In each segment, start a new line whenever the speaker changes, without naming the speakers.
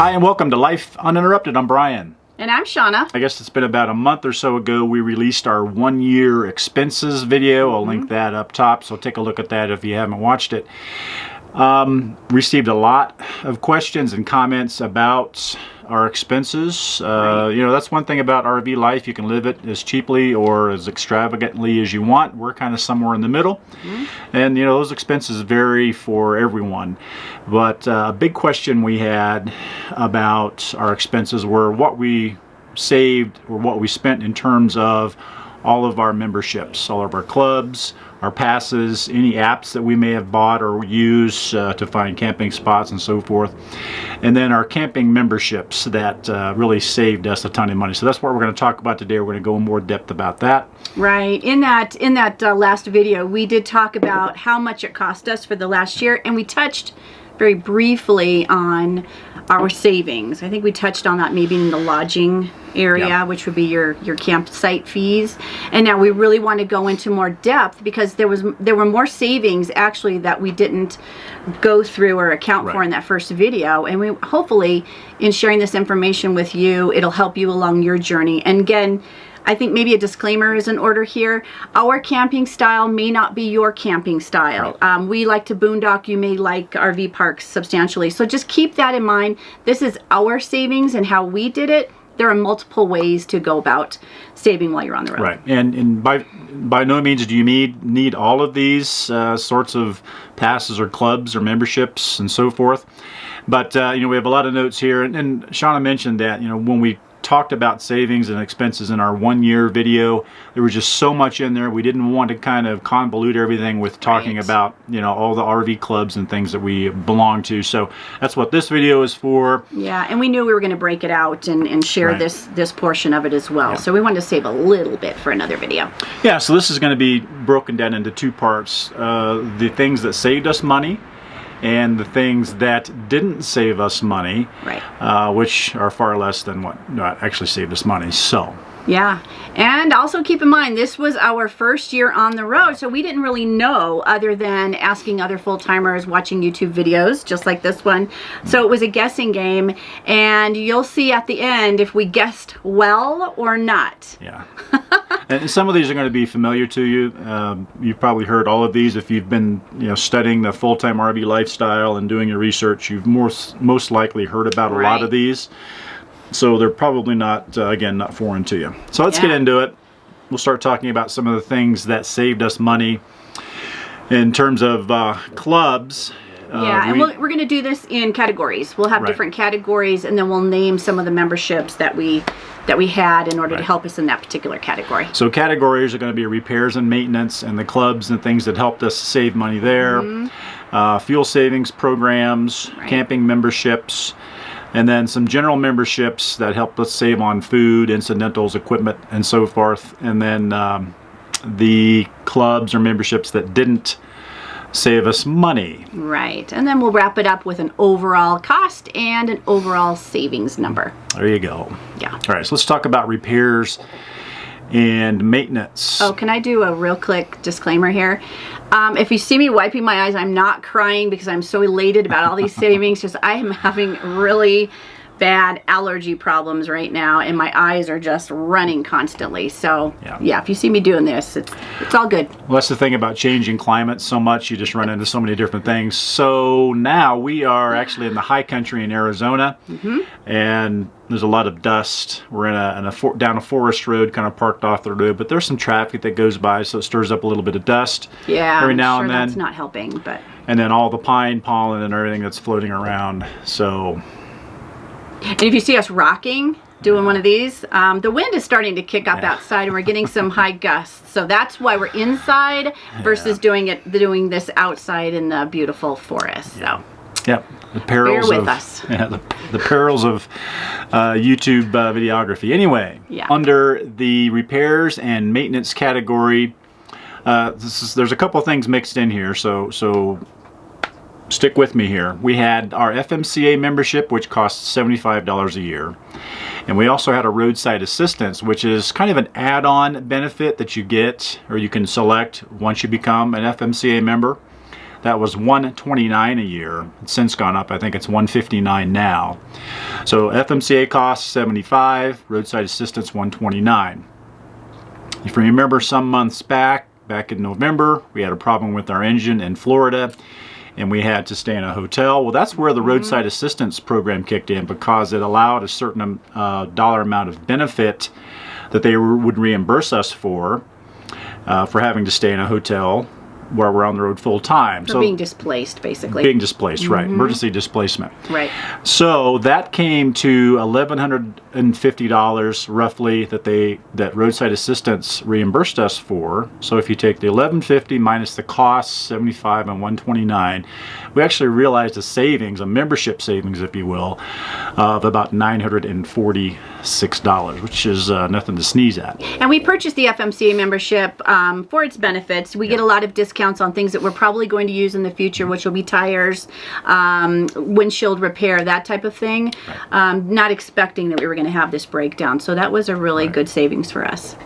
Hi and welcome to Life Uninterrupted. I'm Brian.
And I'm Shauna.
I guess it's been about a month or so ago we released our 1-year expenses video. I'll link that up top, so take a look at that if you haven't watched it. Received a lot of questions and comments about our expenses. You know, that's one thing about RV life. You can live it as cheaply or as extravagantly as you want. We're kind of somewhere in the middle. And you know, those expenses vary for everyone. But a big question we had about our expenses were what we saved or what we spent in terms of all of our memberships, all of our clubs, our passes, any apps that we may have bought or use to find camping spots and so forth, and then our camping memberships that really saved us a ton of money. So that's what we're going to talk about today. We're going to go in more depth about that.
Right. In that last video, we did talk about how much it cost us for the last year, and we touched very briefly on our savings. I think we touched on that maybe in the lodging area, which would be your campsite fees. And now we really want to go into more depth because there were more savings actually that we didn't go through or account for in that first video. And we hopefully, in sharing this information with you, it'll help you along your journey. And again, I think maybe a disclaimer is in order here. Our camping style may not be your camping style. We like to boondock. You may like RV parks substantially. So just keep that in mind. This is our savings and how we did it. There are multiple ways to go about saving while you're on the road.
Right, and by no means do you need all of these sorts of passes or clubs or memberships and so forth. But you know, we have a lot of notes here, and Shauna mentioned that, you know, when we talked about savings and expenses in our 1-year video, there was just so much in there. We didn't want to kind of convolute everything with talking about, you know, all the RV clubs and things that we belong to. So that's what this video is for. Yeah,
and we knew we were going to break it out and share this portion of it as well. So we wanted to save a little bit for another video.
Yeah, so this is going to be broken down into two parts. The things that saved us money and the things that didn't save us money, which are far less than what actually saved us money. So
yeah, and also keep in mind this was our first year on the road, so we didn't really know other than asking other full-timers, watching YouTube videos just like this one. So it was a guessing game, and you'll see at the end if we guessed well or not.
Yeah. And some of these are going to be familiar to you. You've probably heard all of these if you've been, you know, studying the full-time RV lifestyle and doing your research. You've most likely heard about a lot of these. So they're probably not, again, not foreign to you. So let's get into it. We'll start talking about some of the things that saved us money in terms of clubs.
And we're going to do this in categories. We'll have different categories, and then we'll name some of the memberships that we had in order to help us in that particular category.
So categories are going to be repairs and maintenance, and the clubs and things that helped us save money there. Fuel savings programs, camping memberships, and then some general memberships that helped us save on food, incidentals, equipment, and so forth. And then the clubs or memberships that didn't save us money.
Right, and then we'll wrap it up with an overall cost and an overall savings number.
There you go.
Yeah.
All right, so let's talk about repairs and maintenance.
Oh, can I do a real quick disclaimer here? If you see me wiping my eyes, I'm not crying because I'm so elated about all these savings. Just I am having really bad allergy problems right now, and my eyes are just running constantly. So yeah, if you see me doing this, it's all good.
Well, that's the thing about changing climate so much. You just run into so many different things. So now we are actually in the high country in Arizona, and there's a lot of dust. We're down a forest road, kind of parked off the road, but there's some traffic that goes by, so it stirs up a little bit of dust.
Yeah,
every now and then.
That's not helping, but.
And then all the pine pollen and everything that's floating around. So.
And if you see us rocking, doing one of these, the wind is starting to kick up outside, and we're getting some high gusts. So that's why we're inside versus doing this outside in the beautiful forest. So.
Yep. The perils
Bear with us.
Yeah, the perils of YouTube videography. Anyway, under the repairs and maintenance category, there's a couple of things mixed in here. So stick with me here. We had our FMCA membership, which costs $75 a year. And we also had a roadside assistance, which is kind of an add-on benefit that you get or you can select once you become an FMCA member. That was $129 a year. It's since gone up. I think it's $159 now. So FMCA costs $75, roadside assistance $129. If you remember some months back in November, we had a problem with our engine in Florida, and we had to stay in a hotel. Well, that's where the roadside assistance program kicked in, because it allowed a certain dollar amount of benefit that they would reimburse us for having to stay in a hotel where we're on the road full time.
For being displaced, basically.
Being displaced, right. Emergency displacement.
Right.
So that came to $1,150 roughly that roadside assistance reimbursed us for. So if you take the $1,150 minus the costs, $75 and $129, we actually realized a savings, a membership savings, if you will, of about $946, which is nothing to sneeze at.
And we purchased the FMCA membership for its benefits. We get a lot of discounts on things that we're probably going to use in the future, which will be tires, windshield repair, that type of thing. Not expecting that we were going to have this breakdown. So that was a really good savings for us.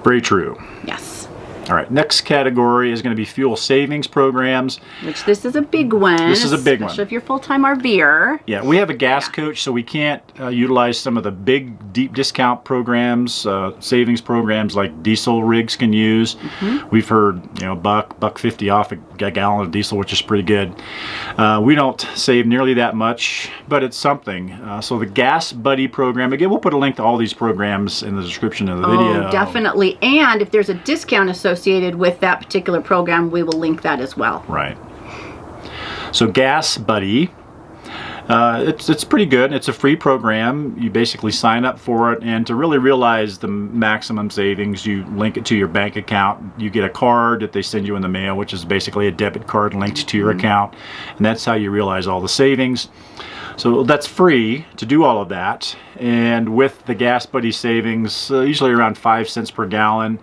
Very true.
Yes.
All right, next category is going to be fuel savings programs.
Which this is a big one.
This is a big one.
Especially if you're a full-time RVer.
Yeah, we have a gas coach, so we can't utilize some of the big, deep discount programs, savings programs like diesel rigs can use. We've heard, $1.50 off a gallon of diesel, which is pretty good. We don't save nearly that much, but it's something. So the GasBuddy program, again, we'll put a link to all these programs in the description of the video.
Oh, definitely. And if there's a discount associated with that particular program, we will link that as well.
Right. So GasBuddy, it's pretty good. It's a free program. You basically sign up for it, and to really realize the maximum savings, you link it to your bank account. You get a card that they send you in the mail, which is basically a debit card linked to your account, and that's how you realize all the savings. So that's free to do all of that, and with the GasBuddy savings, usually around 5 cents per gallon,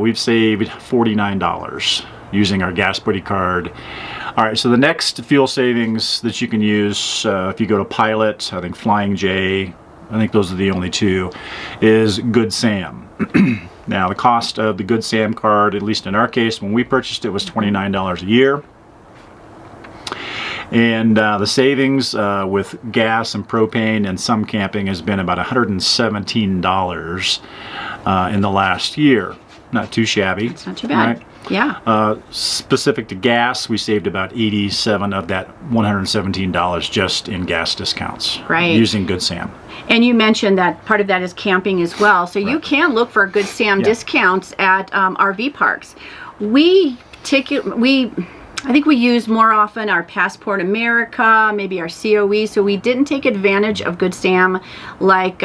we've saved $49 using our GasBuddy card. All right, so the next fuel savings that you can use, if you go to Pilot, I think Flying J, I think those are the only two, is Good Sam. Now, the cost of the Good Sam card, at least in our case, when we purchased it, was $29 a year. And the savings with gas and propane and some camping has been about $117 in the last year. Not too shabby.
It's not too bad.
Right?
Yeah.
Specific to gas, we saved about 87 of that $117 just in gas discounts.
Right.
Using Good Sam.
And you mentioned that part of that is camping as well. So you can look for Good Sam discounts at RV parks. I think we use more often our Passport America, maybe our COE, so we didn't take advantage of Good Sam like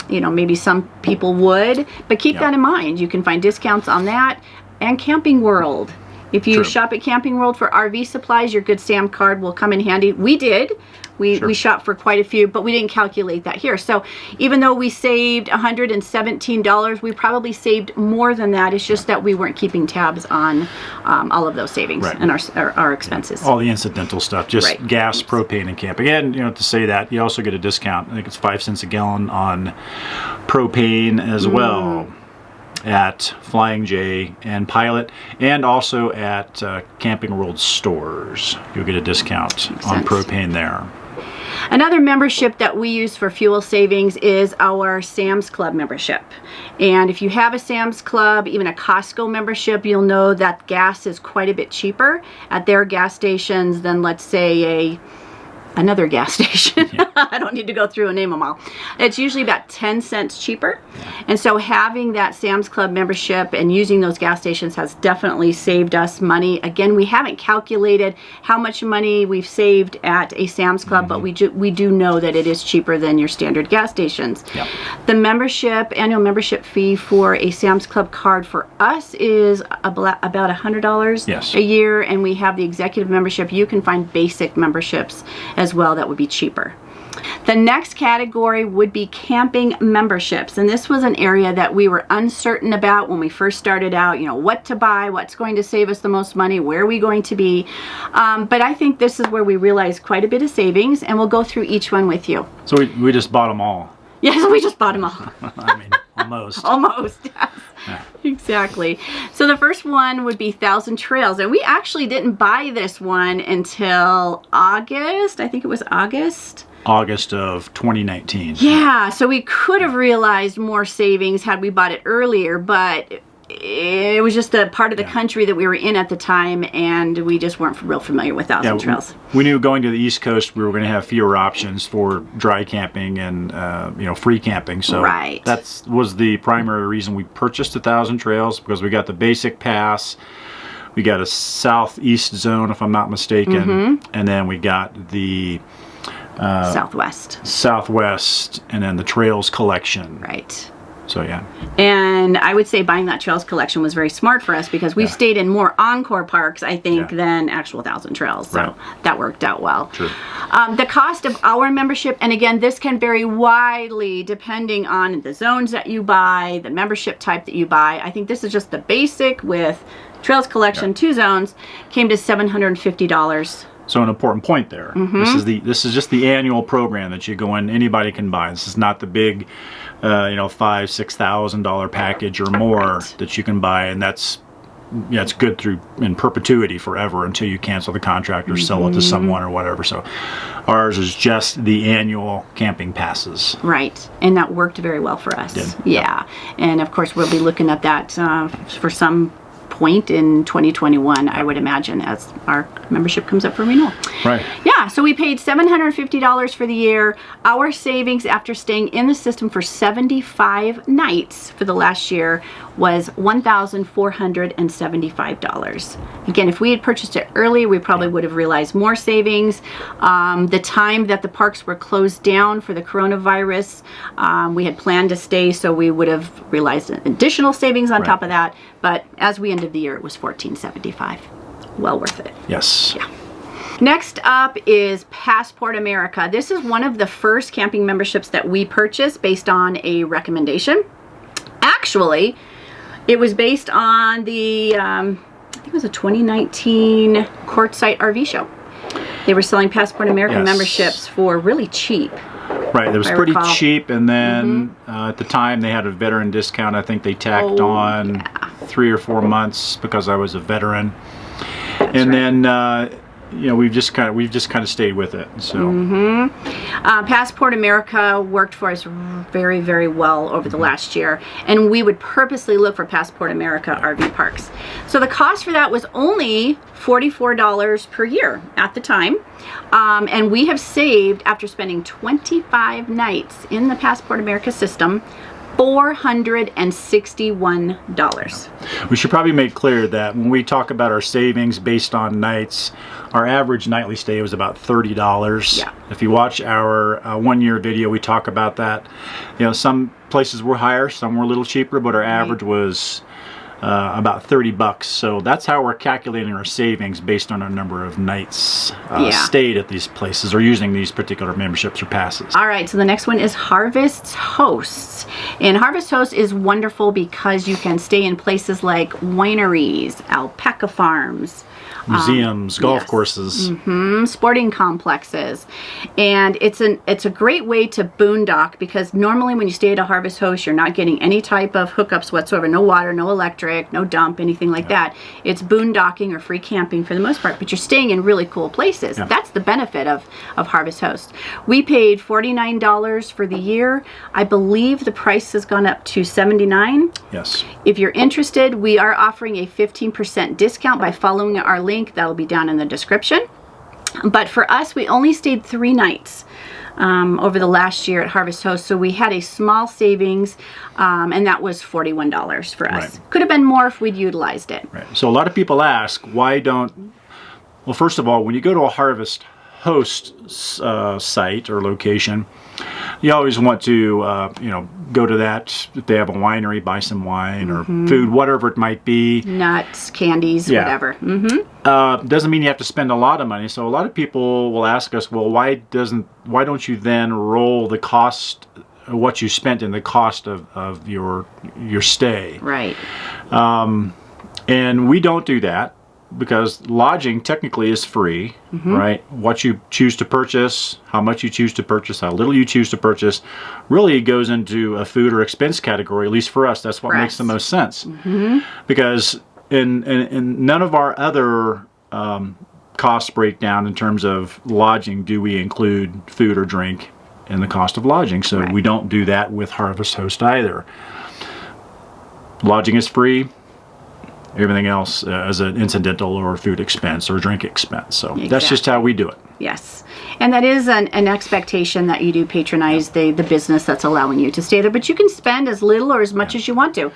maybe some people would, but keep that in mind. You can find discounts on that and Camping World. If you shop at Camping World for RV supplies, your Good Sam card will come in handy. We did. We shopped for quite a few, but we didn't calculate that here. So even though we saved $117, we probably saved more than that. It's just that we weren't keeping tabs on all of those savings and our expenses.
All the incidental stuff, just gas, propane, and camping. And to say that, you also get a discount. I think it's 5 cents a gallon on propane as well at Flying J and Pilot, and also at Camping World stores. You'll get a discount on propane there.
Another membership that we use for fuel savings is our Sam's Club membership. And if you have a Sam's Club, even a Costco membership, you'll know that gas is quite a bit cheaper at their gas stations than, let's say, another gas station. I don't need to go through and name them all. It's usually about 10 cents cheaper. And so having that Sam's Club membership and using those gas stations has definitely saved us money. Again, we haven't calculated how much money we've saved at a Sam's Club, but we do know that it is cheaper than your standard gas stations. The annual membership fee for a Sam's Club card for us is about $100 a year, and we have the executive membership. You can find basic memberships as well that would be cheaper. The next category would be camping memberships, and this was an area that we were uncertain about when we first started out, what to buy, what's going to save us the most money, where are we going to be, but I think this is where we realized quite a bit of savings, and we'll go through each one with you.
So we just bought them all.
Yes, we just bought them all.
I mean, Almost.
Almost. Exactly. So the first one would be 1,000 Trails. And we actually didn't buy this one until August. I think it was August.
August of 2019.
Yeah. So we could have realized more savings had we bought it earlier, but it was just a part of the country that we were in at the time, and we just weren't real familiar with 1,000 Trails.
We knew going to the East Coast we were going to have fewer options for dry camping and free camping. So that was the primary reason we purchased 1,000 Trails, because we got the basic pass, we got a southeast zone if I'm not mistaken, and then we got the southwest, and then the Trails collection.
Right.
So yeah.
And I would say buying that Trails collection was very smart for us, because we've stayed in more Encore parks, I think, than actual 1,000 Trails. So that worked out well.
True.
The cost of our membership, and again, this can vary widely depending on the zones that you buy, the membership type that you buy. I think this is just the basic with Trails collection, 2 zones, came to $750.
So an important point there. This is just the annual program that you go in. Anybody can buy. This is not the big, $5,000-$6,000 package or more that you can buy, and it's good through in perpetuity forever until you cancel the contract or sell it to someone or whatever. So ours is just the annual camping passes.
Right, and that worked very well for us. Yeah, and of course we'll be looking at that for some point in 2021, I would imagine, as our membership comes up for renewal.
Right.
Yeah, so we paid $750 for the year. Our savings after staying in the system for 75 nights for the last year was $1,475. Again, if we had purchased it early, we probably would have realized more savings. The time that the parks were closed down for the coronavirus, we had planned to stay, so we would have realized additional savings on top of that. But as we ended the year, it was $1,475. Well worth it.
Yes.
Yeah. Next up is Passport America. This is one of the first camping memberships that we purchased based on a recommendation. Actually, it was based on the, I think it was a 2019 Quartzsite RV show. They were selling Passport America memberships for really cheap.
Right, it was pretty cheap, and then at the time they had a veteran discount. I think they tacked on 3 or 4 months because I was a veteran. Then we've just kind of stayed with it. So
Passport America worked for us very, very well over the last year, and we would purposely look for Passport America RV parks. So the cost for that was only $44 per year at the time, and we have saved, after spending 25 nights in the Passport America system, $461.
We should probably make clear that when we talk about our savings based on nights, our average nightly stay was about $30.
Yeah.
If you watch our 1-year video, we talk about that. Some places were higher, some were a little cheaper, but our average was about $30. So that's how we're calculating our savings, based on our number of nights stayed at these places or using these particular memberships or passes.
All right, so the next one is Harvest Hosts. And Harvest Host is wonderful because you can stay in places like wineries, alpaca farms,
museums, golf courses,
sporting complexes, and it's a great way to boondock, because normally when you stay at a Harvest Host, you're not getting any type of hookups whatsoever. No water, no electric, no dump, anything like that. It's boondocking or free camping for the most part, but you're staying in really cool places. That's the benefit of Harvest Host. We paid $49 for the year. I believe the price has gone up to $79.
Yes.
If you're interested, we are offering a 15% discount by following our link. That'll be down in the description. But for us, we only stayed 3 nights over the last year at Harvest Host, so we had a small savings, and that was $41 for us.
Right.
Could have been more if we'd utilized it.
Right. So a lot of people ask, well, first of all, when you go to a Harvest Host site or location, you always want to go to that. If they have a winery, buy some wine or food, whatever it might be,
nuts, candies, whatever.
Doesn't mean you have to spend a lot of money. So a lot of people will ask us, well, why don't you then roll the cost, what you spent in the cost of your stay?
Right.
And we don't do that. because lodging technically is free, right? What you choose to purchase, how much you choose to purchase, how little you choose to purchase, really goes into a food or expense category. At least for us, that's what makes the most sense. Because in none of our other cost breakdown in terms of lodging do we include food or drink in the cost of lodging. So we don't do that with Harvest Host either. Lodging is free. Everything else is an incidental or food expense or drink expense. So that's just how we do it.
Yes. And that is an expectation that you do patronize the business that's allowing you to stay there. But you can spend as little or as much as you want to.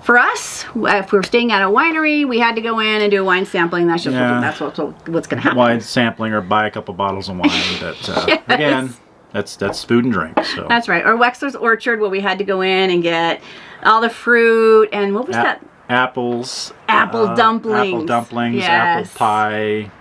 For us, if we're staying at a winery, we had to go in and do a wine sampling. That's just what's going to happen.
Wine sampling or buy a couple bottles of wine. But again, that's food and drink. So
that's right. Or Wexler's Orchard, where we had to go in and get all the fruit and what was that?
Apples.
Apple dumplings.
Apple pie,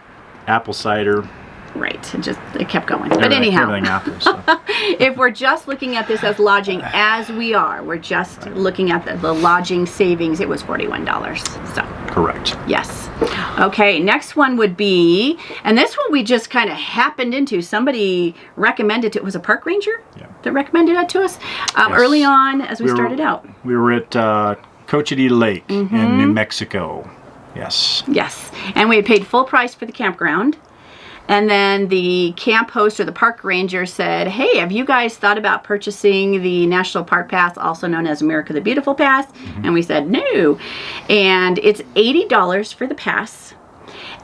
apple cider.
Right. It kept going. But anyhow,
everything apples. So.
If we're just looking at this as lodging, as we are, we're just looking at the lodging savings, it was $41. So
correct.
Yes. Okay, next one would be, and this one we just kind of happened into. Somebody recommended it was a park ranger that recommended it to us early on as we started out.
We were at Cochiti Lake in New Mexico. Yes. Yes.
And we had paid full price for the campground. And then the camp host or the park ranger said, hey, have you guys thought about purchasing the National Park Pass, also known as America the Beautiful Pass? And we said, no. And it's $80 for the pass.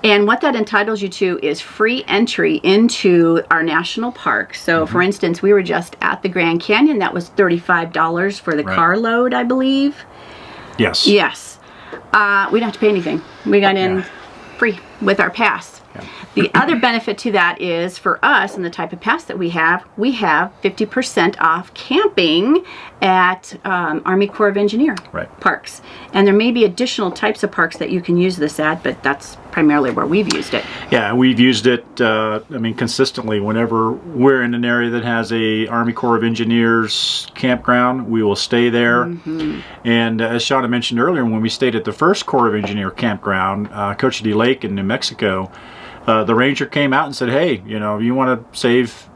And what that entitles you to is free entry into our national park. So, for instance, we were just at the Grand Canyon. That was $35 for the carload, I believe.
Yes.
Yes. We didn't have to pay anything. We got in free with our pass. The other benefit to that is for us and the type of pass that we have 50% off camping at Army Corps of Engineer parks. And there may be additional types of parks that you can use this at, but that's primarily where we've used it.
Yeah, we've used it, consistently. Whenever we're in an area that has a Army Corps of Engineers campground, we will stay there. And as Shauna mentioned earlier, when we stayed at the first Corps of Engineer campground, Cochiti Lake in New Mexico, the ranger came out and said, hey, you want to save,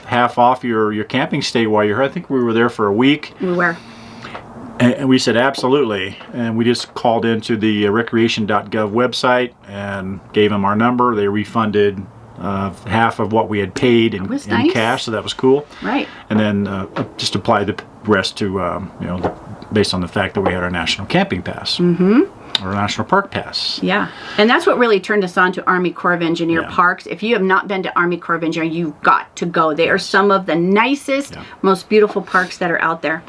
half off your camping stay while you're here. I think we were there for a week.
We were.
And we said, absolutely. And we just called into the recreation.gov website and gave them our number. They refunded half of what we had paid in cash, so that was cool.
Right.
And then just applied the rest to, based on the fact that we had our National Camping Pass. Or National Park Pass.
Yeah. And that's what really turned us on to Army Corps of Engineer parks. If you have not been to Army Corps of Engineer, you've got to go. They are some of the nicest, most beautiful parks that are out there.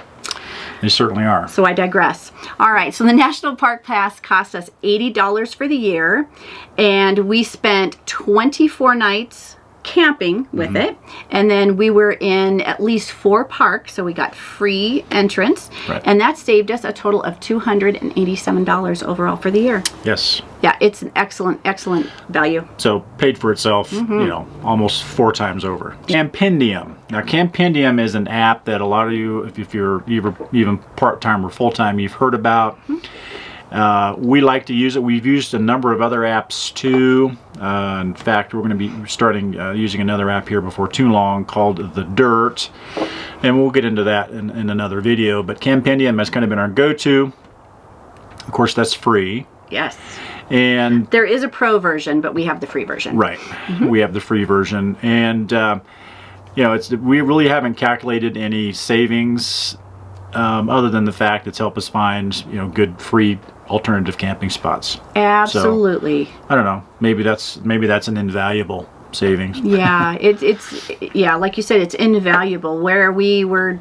They certainly are.
So I digress. All right. So the National Park Pass cost us $80 for the year. And we spent 24 nights camping with it, and then we were in at least 4 parks, so we got free entrance, and that saved us a total of $287 overall for the year.
Yes.
Yeah, it's an excellent value.
So paid for itself, almost 4 times over. Campendium. Now, Campendium is an app that a lot of you, if you're even part-time or full-time, you've heard about. We like to use it. We've used a number of other apps too. In fact, we're going to be starting using another app here before too long called the Dyrt, and we'll get into that in another video. But Campendium has kind of been our go-to. Of course, that's free.
Yes.
And
there is a pro version, but we have the free version.
Right. We have the free version, and we really haven't calculated any savings other than the fact it's helped us find good free alternative camping spots.
Absolutely.
So, I don't know. Maybe that's an invaluable savings.
Yeah, it's like you said, it's invaluable. Where we were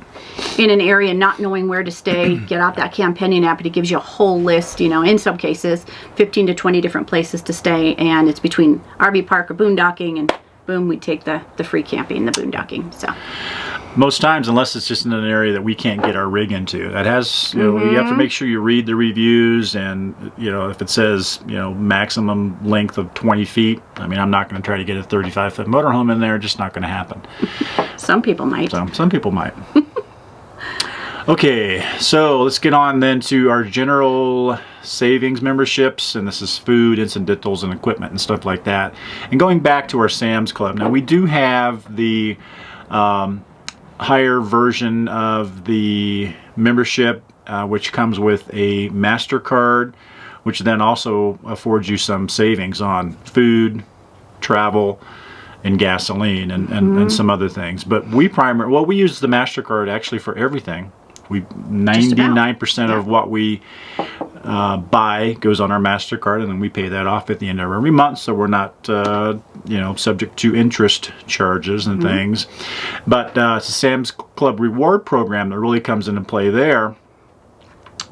in an area not knowing where to stay, get out that Campendium app, and it gives you a whole list. In some cases, 15 to 20 different places to stay, and it's between RV park or boondocking, and boom, we take the free camping and the boondocking. So.
Most times, unless it's just in an area that we can't get our rig into, that has, you have to make sure you read the reviews, and if it says maximum length of 20 feet, I'm not going to try to get a 35-foot motorhome in there. Just not going to happen.
Some people might.
Some people might. Okay, so let's get on then to our general savings memberships, and this is food, incidentals, and equipment and stuff like that. And going back to our Sam's Club, now we do have the higher version of the membership, which comes with a MasterCard, which then also affords you some savings on food, travel, and gasoline, and some other things. But we use the MasterCard actually for everything. 99% of what we buy goes on our MasterCard, and then we pay that off at the end of every month, so we're not subject to interest charges and things. But it's a Sam's Club reward program that really comes into play there,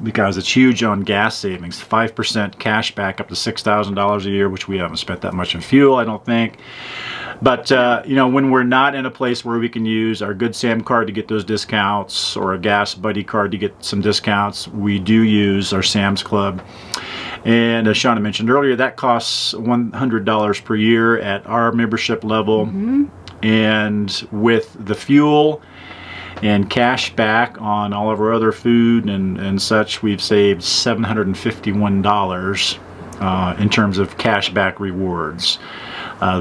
because it's huge on gas savings. 5% cash back up to $6,000 a year, which we haven't spent that much in fuel, I don't think. But when we're not in a place where we can use our Good Sam card to get those discounts, or a GasBuddy card to get some discounts, we do use our Sam's Club. And as Shauna mentioned earlier, that costs $100 per year at our membership level. And with the fuel and cash back on all of our other food and such, we've saved $751 in terms of cash back rewards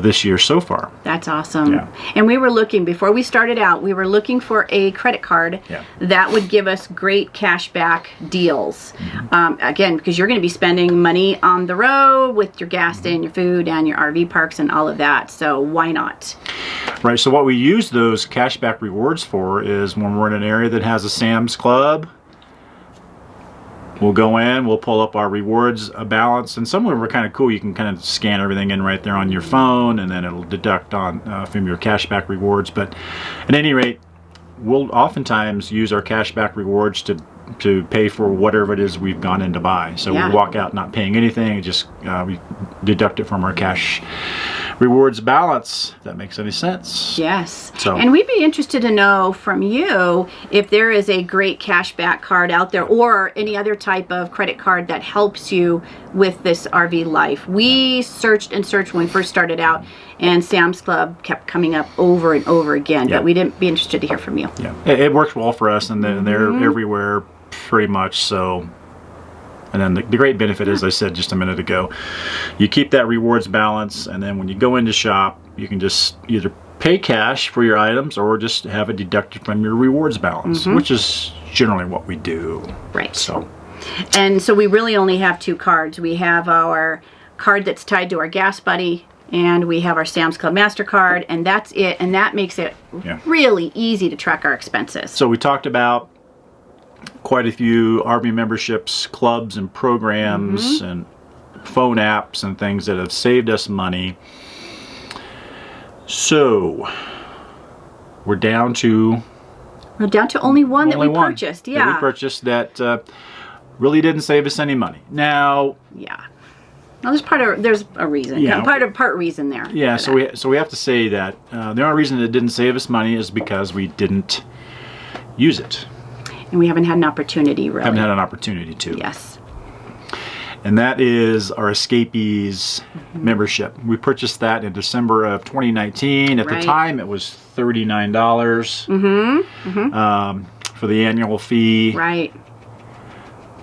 this year so far.
That's awesome.
Yeah.
And we were looking, before we started out, we were looking for a credit card that would give us great cash back deals. Again, because you're going to be spending money on the road with your gas and your food and your RV parks and all of that. So why not?
Right, so what we use those cashback rewards for is when we're in an area that has a Sam's Club, we'll go in, we'll pull up our rewards balance, and some of them are kind of cool. You can kind of scan everything in right there on your phone, and then it'll deduct on from your cashback rewards. But at any rate, we'll oftentimes use our cashback rewards to pay for whatever it is we've gone in to buy. So we walk out not paying anything, just we deduct it from our cash rewards balance, if that makes any sense.
Yes.
So,
and we'd be interested to know from you if there is a great cashback card out there, or any other type of credit card that helps you with this RV life. We searched and searched when we first started out, and Sam's Club kept coming up over and over again, but we didn't be interested to hear from you.
Yeah, it works well for us, and they're everywhere pretty much. So, and then the great benefit, as I said just a minute ago, you keep that rewards balance, and then when you go in to shop, you can just either pay cash for your items or just have it deducted from your rewards balance, which is generally what we do.
Right.
So,
and so we really only have two cards. We have our card that's tied to our GasBuddy, and we have our Sam's Club MasterCard, and that's it. And that makes it really easy to track our expenses.
So we talked about quite a few RV memberships, clubs, and programs, and phone apps and things that have saved us money. So we're down to
only one that we purchased. Yeah,
that we purchased that really didn't save us any money. Now,
well, there's a reason. Part reason there.
Yeah, so we have to say that the only reason it didn't save us money is because we didn't use it.
And we haven't had an opportunity, really.
Haven't had an opportunity to.
Yes.
And that is our Escapees membership. We purchased that in December of 2019. At the time, it was $39 for the annual fee.
Right.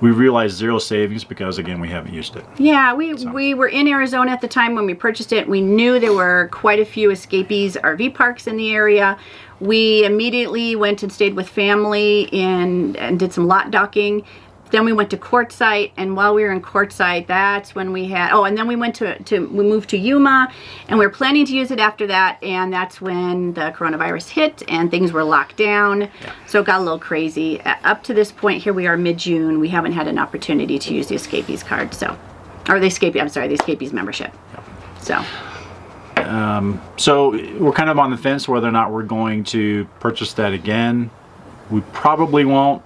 We realized zero savings because, again, we haven't used it.
Yeah, we were in Arizona at the time when we purchased it. We knew there were quite a few Escapees RV parks in the area. We immediately went and stayed with family and did some lot docking. Then we went to Quartzsite, and while we were in Quartzsite, that's when we had, and then we went we moved to Yuma, and we were planning to use it after that, and that's when the coronavirus hit and things were locked down. So it got a little crazy. Up to this point, here we are mid-June, we haven't had an opportunity to use the Escapees card, the Escapees membership. So
we're kind of on the fence whether or not we're going to purchase that again. We probably won't,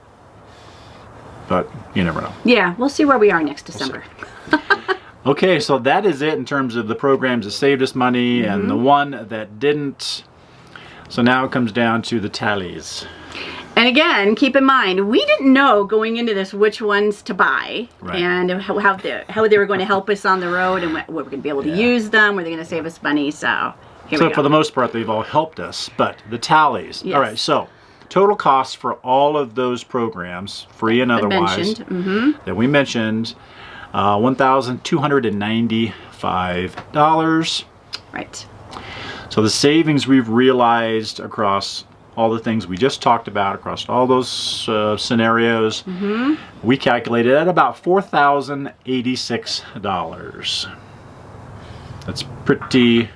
but you never know.
Yeah, we'll see where we are next December.
Okay, so that is it in terms of the programs that saved us money and the one that didn't. So now it comes down to the tallies.
And again, keep in mind, we didn't know going into this which ones to buy and how they were going to help us on the road, and what we're going to be able to use them, were they going to save us money. So here we go.
For the most part, they've all helped us, but the tallies.
Yes.
All right, so total cost for all of those programs, free and otherwise, that we mentioned, $1,295.
Right.
So the savings we've realized across all the things we just talked about, across all those scenarios, we calculated at about $4,086. That's pretty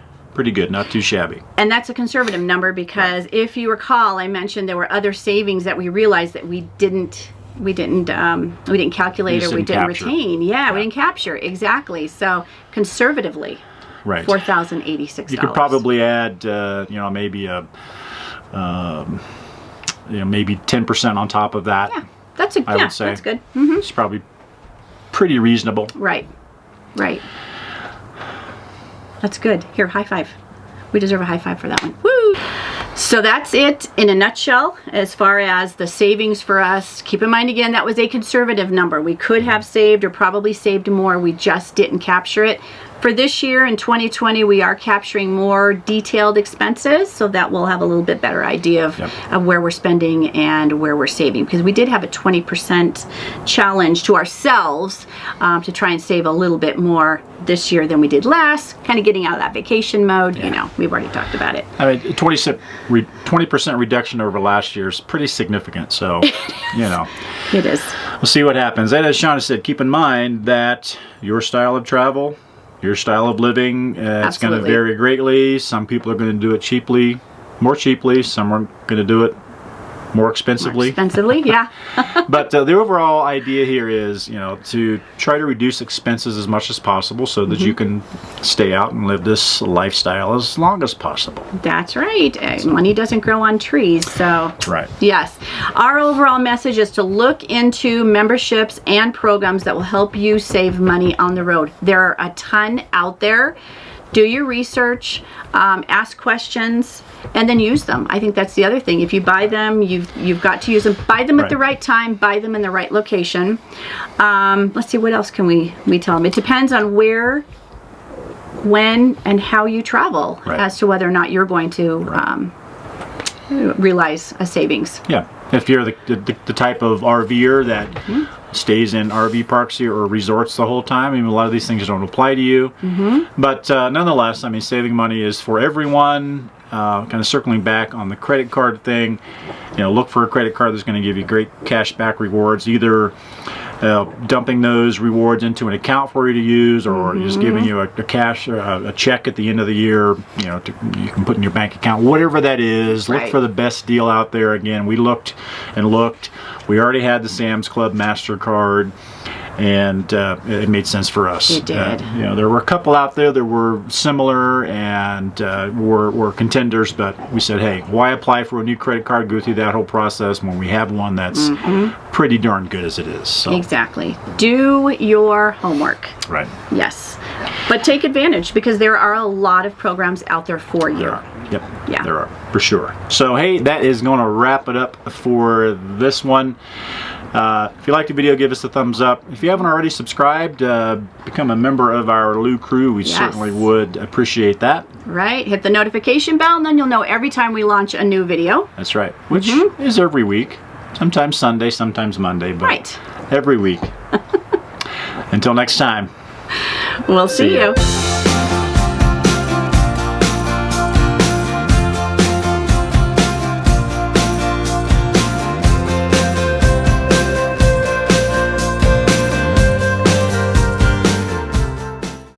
good, not too shabby.
And that's a conservative number because if you recall, I mentioned there were other savings that we realized that we didn't calculate or we didn't retain. Yeah, we didn't capture. Exactly. So conservatively,
right,
$4,086.
You could probably add, maybe maybe 10% on top of that.
Yeah, I would say that's good.
It's probably pretty reasonable.
Right. That's good. Here, high five. We deserve a high five for that one. Woo! So that's it in a nutshell as far as the savings for us. Keep in mind again, that was a conservative number. We could have saved or probably saved more. We just didn't capture it. For this year in 2020, we are capturing more detailed expenses, so that we'll have a little bit better idea of where we're spending and where we're saving. Because we did have a 20% challenge to ourselves to try and save a little bit more this year than we did last, kind of getting out of that vacation mode. We've already talked about it.
I mean, 20% reduction over last year is pretty significant, so,
It is.
We'll see what happens. And as Shauna said, keep in mind that your style of travel, your style of living, it's going to vary greatly. Some people are going to do it more cheaply. Some are going to do it more expensively.
Yeah.
But the overall idea here is, to try to reduce expenses as much as possible so that you can stay out and live this lifestyle as long as possible.
That's right. Money doesn't grow on trees, so.
Right.
Yes. Our overall message is to look into memberships and programs that will help you save money on the road. There are a ton out there. Do your research, ask questions, and then use them. I think that's the other thing. If you buy them, you've got to use them. Buy them at the right time. Buy them in the right location. Let's see, what else can we tell them? It depends on where, when, and how you travel as to whether or not you're going to realize a savings.
Yeah. If you're the type of RVer that stays in RV parks or resorts the whole time, I mean, a lot of these things don't apply to you. But nonetheless, I mean, saving money is for everyone. Kind of circling back on the credit card thing, look for a credit card that's going to give you great cashback rewards, either dumping those rewards into an account for you to use, or just giving you a check at the end of the year, you can put in your bank account, whatever that is. Look for the best deal out there. Again, we looked and looked. We already had the Sam's Club MasterCard, and it made sense for us.
It did.
There were a couple out there that were similar and were contenders, but we said, hey, why apply for a new credit card, go through that whole process when we have one that's pretty darn good as it is. So.
Exactly. Do your homework.
Right.
Yes. But take advantage, because there are a lot of programs out there for you.
There are. Yep.
Yeah.
There are, for sure. So, hey, that is going to wrap it up for this one. If you liked the video, give us a thumbs up. If you haven't already subscribed, become a member of our Lou crew. We certainly would appreciate that.
Right. Hit the notification bell, and then you'll know every time we launch a new video.
That's right. Which is every week. Sometimes Sunday, sometimes Monday, but every week. Until next time.
We'll see you.